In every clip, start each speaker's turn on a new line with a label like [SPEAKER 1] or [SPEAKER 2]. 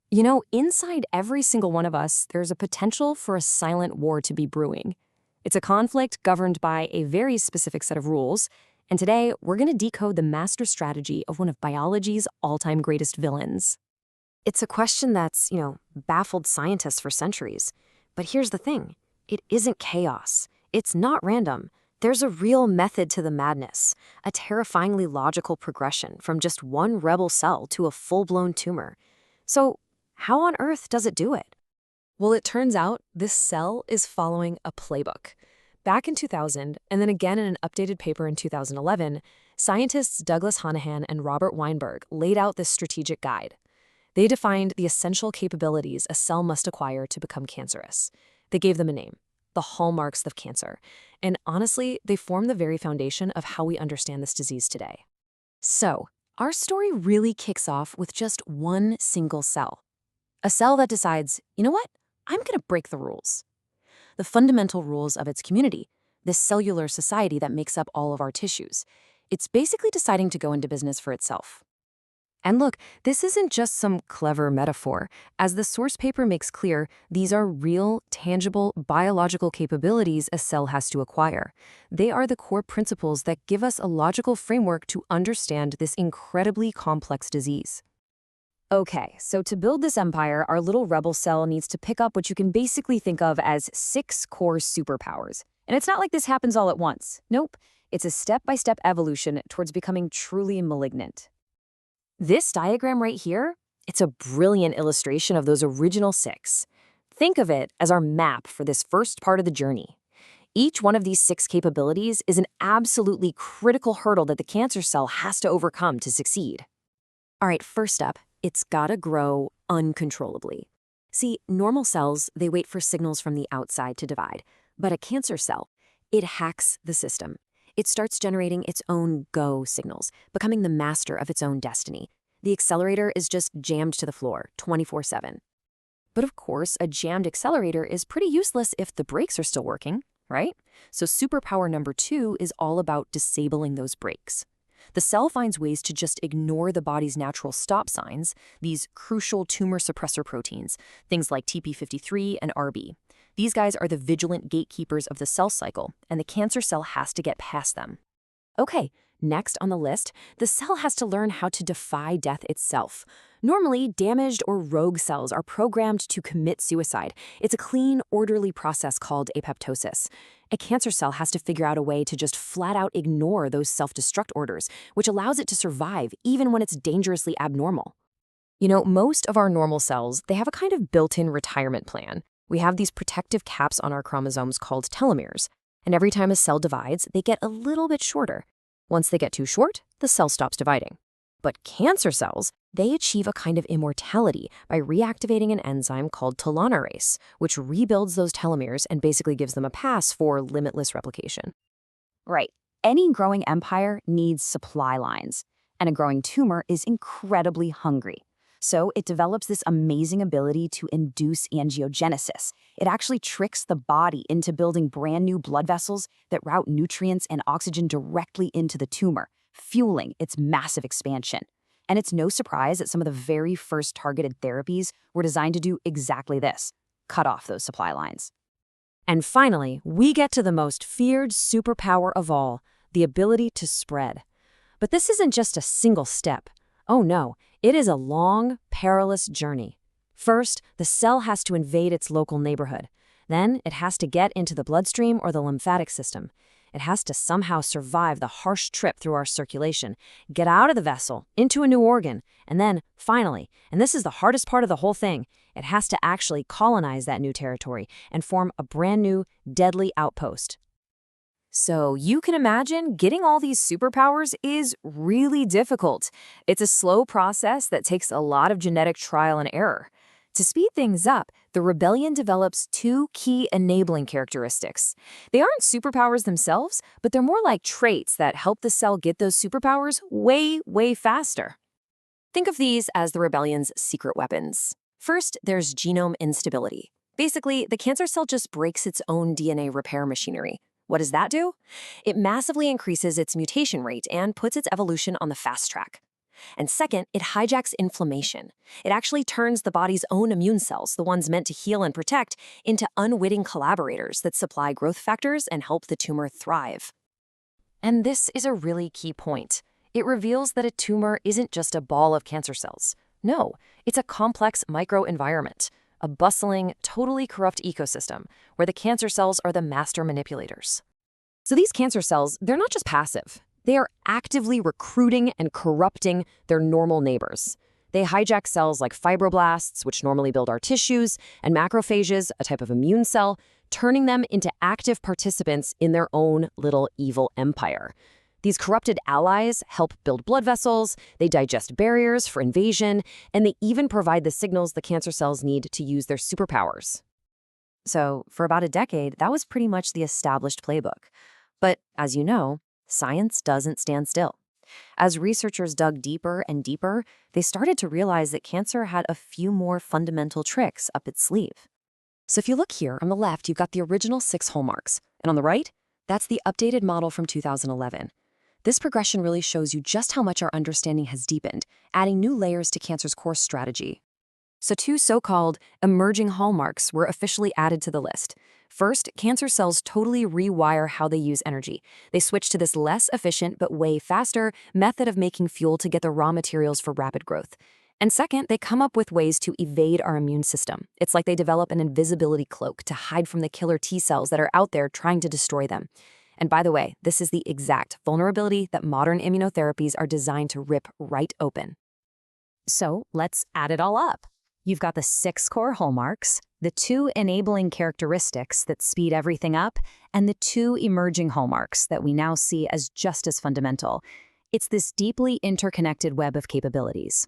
[SPEAKER 1] You know, inside every single one of us, there's a potential for a silent war to be brewing. It's a conflict governed by a very specific set of rules, and today we're going to decode the master strategy of one of biology's all-time greatest villains. It's a question that's, baffled scientists for centuries. But here's the thing. It isn't chaos. It's not random. There's a real method to the madness, a terrifyingly logical progression from just one rebel cell to a full-blown tumor. So, how on earth does it do it? Well, it turns out this cell is following a playbook. Back in 2000, and then again in an updated paper in 2011, scientists Douglas Hanahan and Robert Weinberg laid out this strategic guide. They defined the essential capabilities a cell must acquire to become cancerous. They gave them a name, the Hallmarks of Cancer. And honestly, they form the very foundation of how we understand this disease today. So, our story really kicks off with just one single cell. A cell that decides, you know what? I'm going to break the rules. The fundamental rules of its community, this cellular society that makes up all of our tissues. It's basically deciding to go into business for itself. And look, this isn't just some clever metaphor. As the source paper makes clear, these are real, tangible, biological capabilities a cell has to acquire. They are the core principles that give us a logical framework to understand this incredibly complex disease. Okay, so to build this empire, our little rebel cell needs to pick up what you can basically think of as 6 core superpowers. And it's not like this happens all at once. Nope, it's a step-by-step evolution towards becoming truly malignant. This diagram right here, it's a brilliant illustration of those original 6. Think of it as our map for this first part of the journey. Each one of these 6 capabilities is an absolutely critical hurdle that the cancer cell has to overcome to succeed. All right, first up, it's gotta grow uncontrollably. See, normal cells, they wait for signals from the outside to divide. But a cancer cell, it hacks the system. It starts generating its own go signals, becoming the master of its own destiny. The accelerator is just jammed to the floor, 24/7. But of course, a jammed accelerator is pretty useless if the brakes are still working, right? So superpower number 2 is all about disabling those brakes. The cell finds ways to just ignore the body's natural stop signs, these crucial tumor suppressor proteins, things like TP53 and RB. These guys are the vigilant gatekeepers of the cell cycle, and the cancer cell has to get past them. Okay, next on the list, the cell has to learn how to defy death itself. Normally, damaged or rogue cells are programmed to commit suicide. It's a clean, orderly process called apoptosis. A cancer cell has to figure out a way to just flat out ignore those self-destruct orders, which allows it to survive even when it's dangerously abnormal. You know, most of our normal cells, they have a kind of built-in retirement plan. We have these protective caps on our chromosomes called telomeres, and every time a cell divides, they get a little bit shorter. Once they get too short, the cell stops dividing. But cancer cells, they achieve a kind of immortality by reactivating an enzyme called telomerase, which rebuilds those telomeres and basically gives them a pass for limitless replication.
[SPEAKER 2] Right. Any growing empire needs supply lines, and a growing tumor is incredibly hungry. So it develops this amazing ability to induce angiogenesis. It actually tricks the body into building brand new blood vessels that route nutrients and oxygen directly into the tumor, fueling its massive expansion. And it's no surprise that some of the very first targeted therapies were designed to do exactly this: cut off those supply lines.
[SPEAKER 1] And finally, we get to the most feared superpower of all, the ability to spread. But this isn't just a single step. Oh no, it is a long, perilous journey. First, the cell has to invade its local neighborhood. Then, it has to get into the bloodstream or the lymphatic system. It has to somehow survive the harsh trip through our circulation, get out of the vessel, into a new organ, and then, finally, and this is the hardest part of the whole thing, it has to actually colonize that new territory and form a brand new, deadly outpost. So you can imagine getting all these superpowers is really difficult. It's a slow process that takes a lot of genetic trial and error. To speed things up, the rebellion develops 2 key enabling characteristics. They aren't superpowers themselves, but they're more like traits that help the cell get those superpowers way, way faster. Think of these as the rebellion's secret weapons. First, there's genome instability. Basically, the cancer cell just breaks its own DNA repair machinery. What does that do? It massively increases its mutation rate and puts its evolution on the fast track. And second, it hijacks inflammation. It actually turns the body's own immune cells, the ones meant to heal and protect, into unwitting collaborators that supply growth factors and help the tumor thrive. And this is a really key point. It reveals that a tumor isn't just a ball of cancer cells. No, it's a complex microenvironment, a bustling, totally corrupt ecosystem where the cancer cells are the master manipulators. So these cancer cells, they're not just passive. They are actively recruiting and corrupting their normal neighbors. They hijack cells like fibroblasts, which normally build our tissues, and macrophages, a type of immune cell, turning them into active participants in their own little evil empire. These corrupted allies help build blood vessels, they digest barriers for invasion, and they even provide the signals the cancer cells need to use their superpowers. So, for about a decade, that was pretty much the established playbook. But, as you know, science doesn't stand still. As researchers dug deeper and deeper, they started to realize that cancer had a few more fundamental tricks up its sleeve. So if you look here, on the left, you've got the original 6 hallmarks, and on the right, that's the updated model from 2011. This progression really shows you just how much our understanding has deepened, adding new layers to cancer's core strategy. So 2 so-called emerging hallmarks were officially added to the list. First, cancer cells totally rewire how they use energy. They switch to this less efficient but way faster method of making fuel to get the raw materials for rapid growth. And second, they come up with ways to evade our immune system. It's like they develop an invisibility cloak to hide from the killer T cells that are out there trying to destroy them. And by the way, this is the exact vulnerability that modern immunotherapies are designed to rip right open.
[SPEAKER 2] So let's add it all up. You've got the 6 core hallmarks, the 2 enabling characteristics that speed everything up, and the 2 emerging hallmarks that we now see as just as fundamental. It's this deeply interconnected web of capabilities.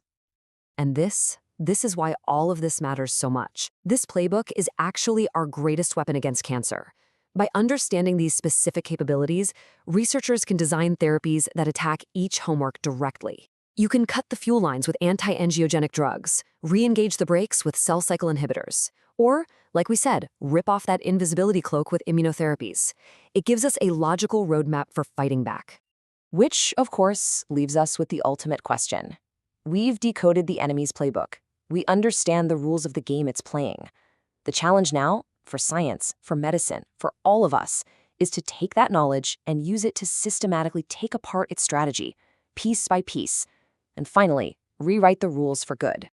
[SPEAKER 1] And this is why all of this matters so much. This playbook is actually our greatest weapon against cancer. By understanding these specific capabilities, researchers can design therapies that attack each hallmark directly. You can cut the fuel lines with anti-angiogenic drugs, re-engage the brakes with cell cycle inhibitors, or, like we said, rip off that invisibility cloak with immunotherapies. It gives us a logical roadmap for fighting back. Which, of course, leaves us with the ultimate question. We've decoded the enemy's playbook. We understand the rules of the game it's playing. The challenge now, for science, for medicine, for all of us, is to take that knowledge and use it to systematically take apart its strategy, piece by piece, and finally, rewrite the rules for good.